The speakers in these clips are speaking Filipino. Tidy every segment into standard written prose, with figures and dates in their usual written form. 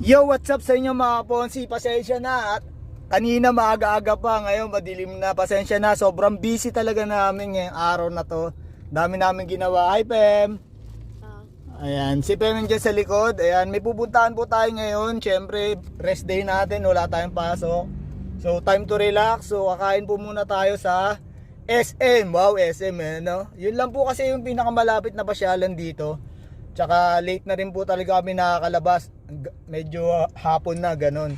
Yo, what's up sa inyo mga Ponsi? Pasensya na at kanina maaga-aga pa, ngayon madilim na. Pasensya na, sobrang busy talaga namin ngayong araw na to. Dami namin ginawa. Hi Pem! Ayan, si Pem nandiyan sa likod. Ayan, may pupuntahan po tayo ngayon. Siyempre, rest day natin, wala tayong pasok. So, time to relax. So, kakain po muna tayo sa SM. Wow, SM no? Yun lang po kasi yung pinakamalapit na pasyalan dito. Tsaka late na rin po talaga kami nakakalabas. Medyo hapon na, ganun.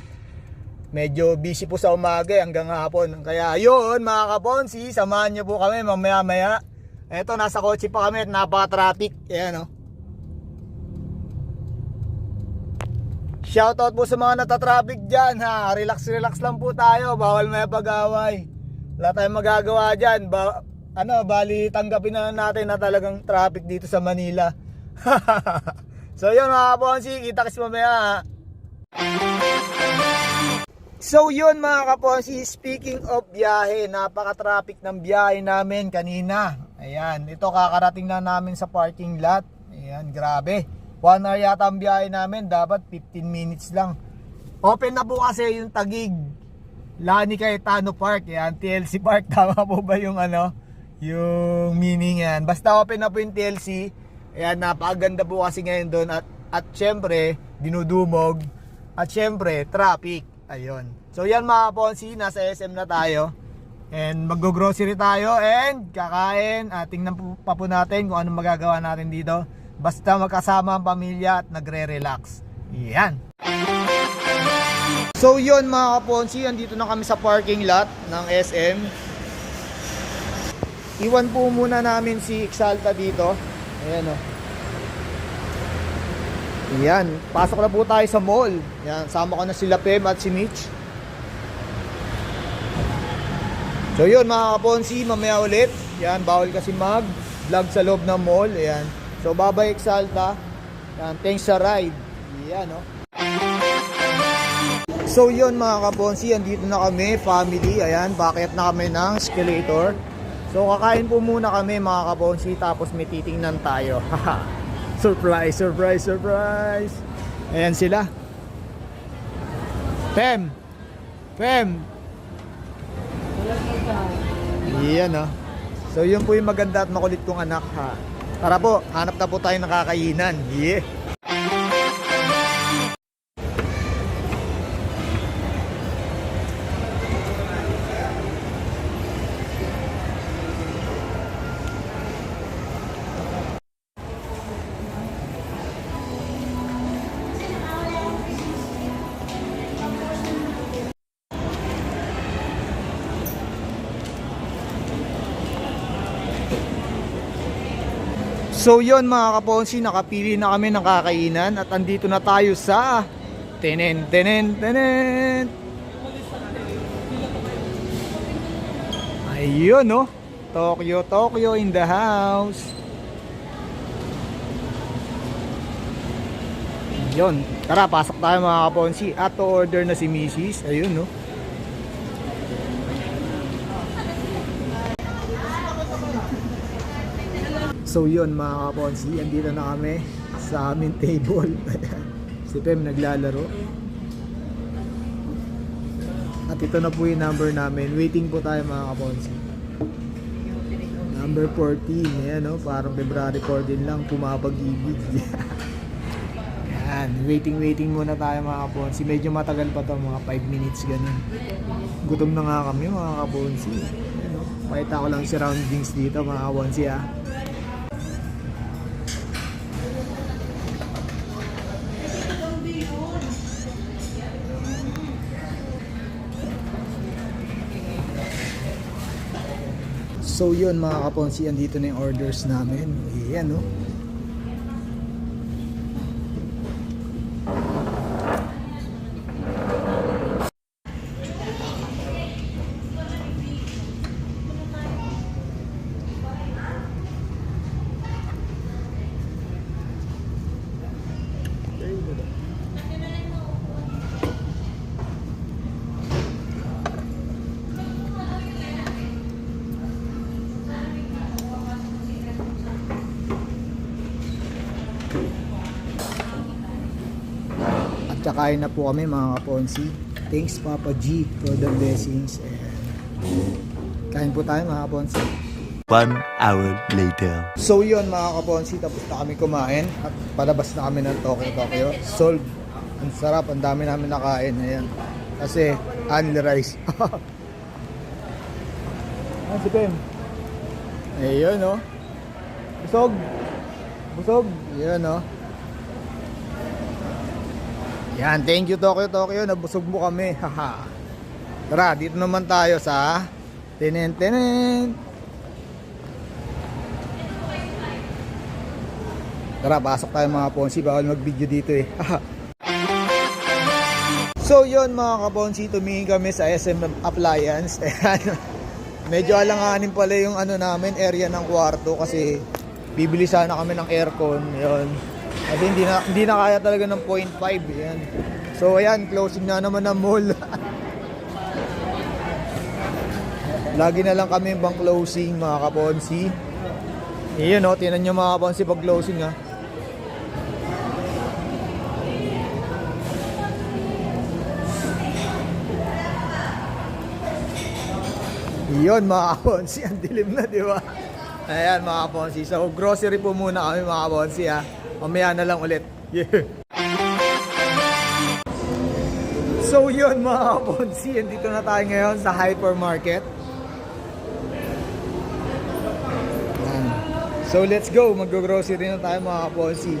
Medyo busy po sa umaga hanggang hapon. Kaya yun mga kaponsi, samahan nyo po kami mamaya maya. Eto, nasa kotse pa kami at napaka-traffic. Ayan o. Shoutout po sa mga natatraffic dyan ha. Relax lang po tayo. Bawal may pag-away. Wala tayong magagawa dyan. Bali tanggapin na natin na talagang traffic dito sa Manila. So yun mga kaponsi, kita kasi mamaya. So yun mga kaponsi, speaking of biyahe, napaka-traffic ng biyahe namin kanina. Ayan, ito kakarating na namin sa parking lot. Ayan, grabe 1 hour yata ang biyahe namin, dapat 15 minutes lang. Open na po kasi yung Taguig Lani Cayetano Park. Ayan, TLC Park, tama po ba yung yung meaning yan? Basta open na po yung TLC. Ayan, napakaganda po kasi ngayon doon at syempre, dinudumog at syempre, traffic. Ayun. So yan mga Ponsi, nasa SM na tayo. And mag-grocery tayo and kakain. Tingnan pa po natin kung anong magagawa natin dito. Basta magkasama ang pamilya at nagre-relax. Yan. So yun mga Ponsi, andito na kami sa parking lot ng SM. Iwan po muna namin si Exalta dito. Ayan o. Ayan, pasok na po tayo sa mall. Ayan, sama ko na sila Pem at si Mitch. So yun mga kaponsi, mamaya ulit. Ayan, bawal kasi mag-vlog sa loob ng mall. Ayan, so babay Exalta. Ayan, thanks sa ride. Ayan o. So yun mga kaponsi, andito na kami, family. Ayan, bakit na kami ng escalator. So kakain po muna kami mga kaponsi, tapos may titingnan tayo. Surprise, surprise, surprise. Ayan sila. Pem. Ayan o. So yun po yung maganda at makulit kong anak ha. Tara po, hanap na po tayo ng kakainan. Yeah. So yun mga kaponsi, nakapili na kami ng kakainan at andito na tayo sa tenen. Ayun no, Tokyo in the house. Yun, tara pasok tayo mga kaponsi. At to order na si Mrs. Ayun no. So yun mga kaponsi, andito na kami sa aming table. Si Pem naglalaro. At ito na po yung number namin. Waiting po tayo mga kaponsi. Number 14. Ayan no, parang February 14 lang, pumapag-ibig. Yan, waiting muna tayo mga kaponsi. Medyo matagal pa to, mga 5 minutes ganun. Gutom na nga kami mga kaponsi. Ayan no, pakita ko lang surroundings dito mga kaponsi ha. So yun mga kaponsi, andito na yung orders namin. Ayan no. Tsakain na po kami mga kaponsi. Thanks Papa G for the blessings. Ayan. Kain po tayo mga kaponsi. 1 hour later. So yun mga kaponsi, tapos na kami kumain at palabas na kami ng Tokyo. Solve. Ang sarap, ang dami namin nakain. Ayan. Kasi only rice. Ayan si Pem. Ayun oh. Busog. Busog. Ayan oh. Yan, thank you Tokyo. Nabusog mo kami. Haha. Tara, dito naman tayo sa Tenen. Tara, pasok tayo mga kaponsi. Bawal mag-video dito eh. So yun mga kaponsi, tumingin kami sa SM Appliance. Ayan. Medyo alanganin pala yung ano namin, area ng kwarto kasi bibili sana kami ng aircon. Yun. Kasi hindi na kaya talaga ng 0.5. Ayan. So ayan, closing na naman ng mall. Lagi na lang kami bang closing mga kaponsi. Iyon o, tinan nyo mga kaponsi pag closing ha. Iyon mga kaponsi, ang dilim na di ba? Ayan mga kaponsi, so grocery po muna kami mga kaponsi ha. Mamaya na lang ulit. Yeah. So yun mga kaponsi, dito na tayo ngayon sa hypermarket. So let's go, mag-grocery na tayo mga kaponsi.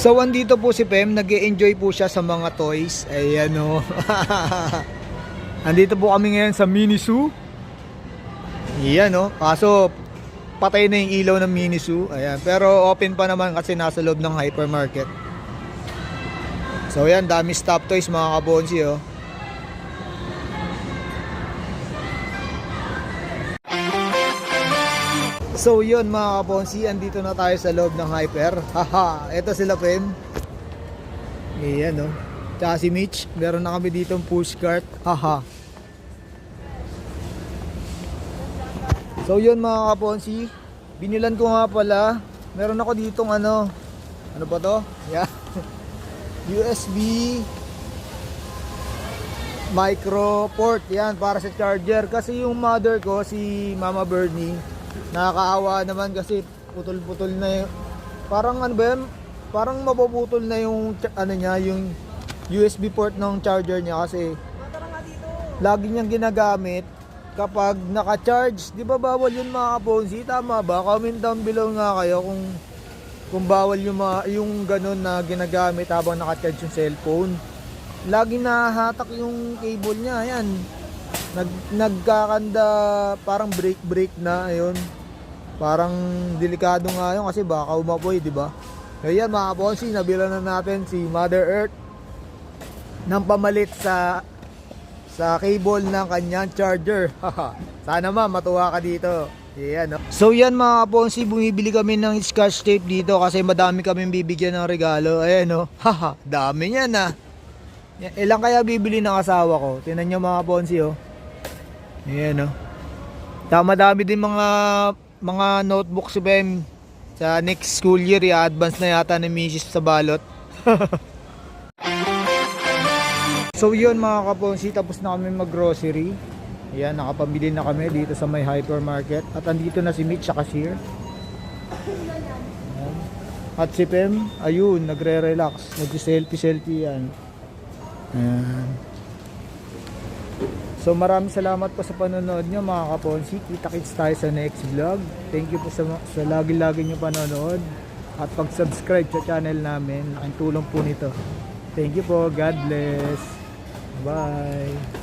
So andito po si Pem, nag-e-enjoy po siya sa mga toys. Ayan o. Andito po kami ngayon sa Miniso. Ayan o. Kaso patay na yung ilaw ng Miniso. Ayan. Pero open pa naman kasi nasa loob ng hypermarket. So ayan, dami stop toys mga kabonsi o. So yun mga kabonsi, andito na tayo sa loob ng hyper. Haha, eto sila Pem. Ayan o. Tsaka si Mitch, meron na kami dito pushcart. Haha. So yun mga kaponsi, binilan ko nga pala. Meron ako ditong ano ba to? Yeah. USB micro port. Yan, para sa charger. Kasi yung mother ko, si Mama Bernie, nakakaawa naman kasi putol-putol na yung, parang ano ba yan? Parang mapuputol na yung ano niya, yung USB port ng charger niya kasi lagi niyang ginagamit kapag naka-charge. Di ba bawal yun mga kaponsi? Tama ba? Comment down below nga kayo kung bawal yung ganun na ginagamit habang naka-charge yung cellphone. Lagi nahahatak yung cable niya. Ayan. Nagkakanda, parang break na. Ayun. Parang delikado nga yun kasi baka umapoy, di ba? Ayan mga kaponsi, nabila na natin si Mother Earth ng pamalit sa cable ng kanyang charger. Sana matuwa ka dito. Ayan, no? So yan mga kaponsi, bumibili kami ng scotch tape dito kasi madami kami bibigyan ng regalo. Ayan no. Haha, dami niyan ah. Ilang kaya bibili ng asawa ko? Tingnan nyo mga kaponsi oh. Ayan no. Madami din mga notebook si Bem. Sa next school year, i-advance na yata ni Mrs. sa balot. So yun mga kaponsi, tapos na kami mag-grocery. Ayan, nakapamili na kami dito sa may hypermarket. At andito na si Mitch sa cashier. Ayan. At si Pem, ayun, nagre-relax. Nag-selfie yan. Ayan. So maraming salamat po sa panonood nyo mga kaponsi. Kita-kits tayo sa next vlog. Thank you po sa lagi-lagi nyo panonood. At pag-subscribe sa channel namin. Laking tulong po nito. Thank you po. God bless. Bye.